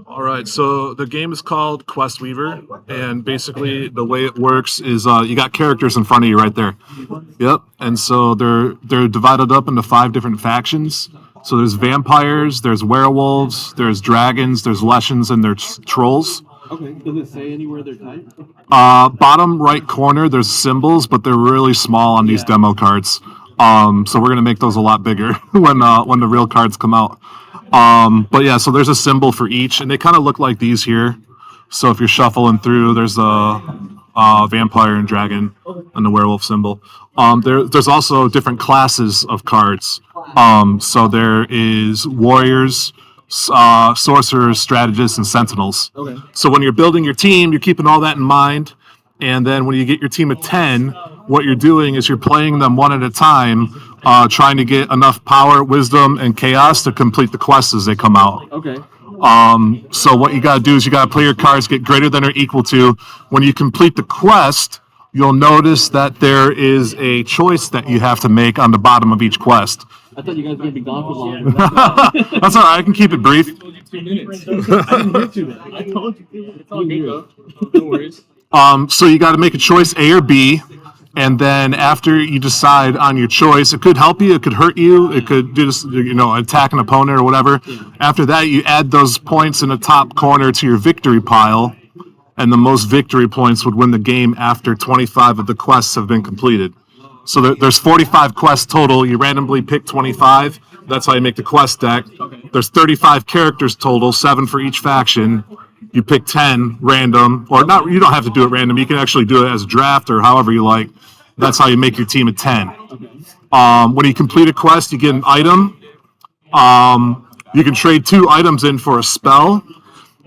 All right, so the game is called Questweaver, and basically the way it works is you got characters in front of you right there. Yep, and so they're divided up into 5 different factions. So there's vampires, there's werewolves, there's dragons, there's leshens, and there's trolls. Okay, does it say anywhere they're typed? Bottom right corner, there's symbols, but they're really small on these demo cards. So we're gonna make those a lot bigger when the real cards come out. But yeah, so there's a symbol for each, and they kind of look like these here. So if you're shuffling through, there's the vampire and dragon and the werewolf symbol. There's also different classes of cards. So there is warriors, sorcerers, strategists, and sentinels. Okay. So when you're building your team, you're keeping all that in mind. And then when you get your team of 10, what you're doing is you're playing them one at a time, trying to get enough power, wisdom, and chaos to complete the quests as they come out. Okay. So what you got to do is you got to play your cards, get greater than or equal to. When you complete the quest, you'll notice that there is a choice that you have to make on the bottom of each quest. I thought you guys were going to be gone for longer. That's all right. I can keep it brief. 2 minutes. I didn't hear 2 minutes. I told you. It's all good, though. No worries. So you got to make a choice, A or B, and then after you decide on your choice, it could help you, it could hurt you, it could just, attack an opponent or whatever. After that, you add those points in the top corner to your victory pile, and the most victory points would win the game after 25 of the quests have been completed. So there's 45 quests total. You randomly pick 25. That's how you make the quest deck. There's 35 characters total, 7 for each faction. You pick 10 random, or not. You don't have to do it random. You can actually do it as a draft or however you like. That's how you make your team of 10. When you complete a quest, you get an item. You can trade 2 items in for a spell.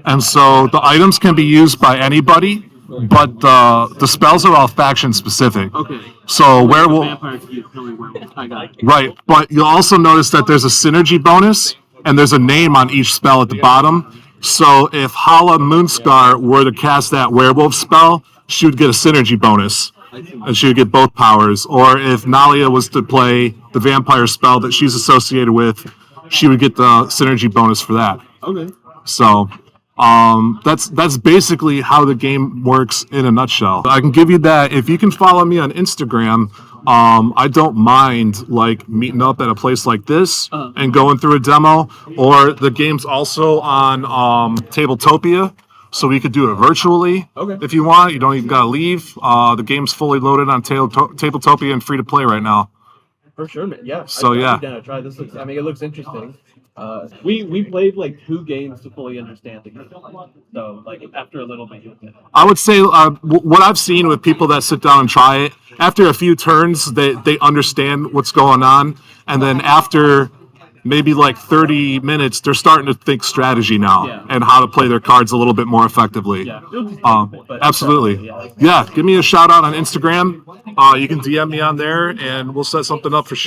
And so the items can be used by anybody, but the spells are all faction specific. Okay. So werewolf. Vampires can use only werewolves. I got it. Right, but you'll also notice that there's a synergy bonus, and there's a name on each spell at the bottom. So if Hala Moonscar were to cast that werewolf spell, she would get a synergy bonus, and she would get both powers. Or if Nalia was to play the vampire spell that she's associated with, she would get the synergy bonus for that. Okay. So that's basically how the game works in a nutshell. I can give you that. If you can follow me on Instagram, I don't mind meeting up at a place like this and going through a demo. Or the game's also on Tabletopia, so we could do it virtually if you want. You don't even gotta leave. The game's fully loaded on Tabletopia and free to play right now. For sure, man. Yeah. So yeah. I'd try this. It looks interesting. We played 2 games to fully understand the game. So after a little bit, you'll get it. I would say what I've seen with people that sit down and try it, after a few turns, they understand what's going on, and then after maybe 30 minutes, they're starting to think strategy now and how to play their cards a little bit more effectively. Yeah. Absolutely. Yeah, give me a shout out on Instagram. You can DM me on there, and we'll set something up for sure.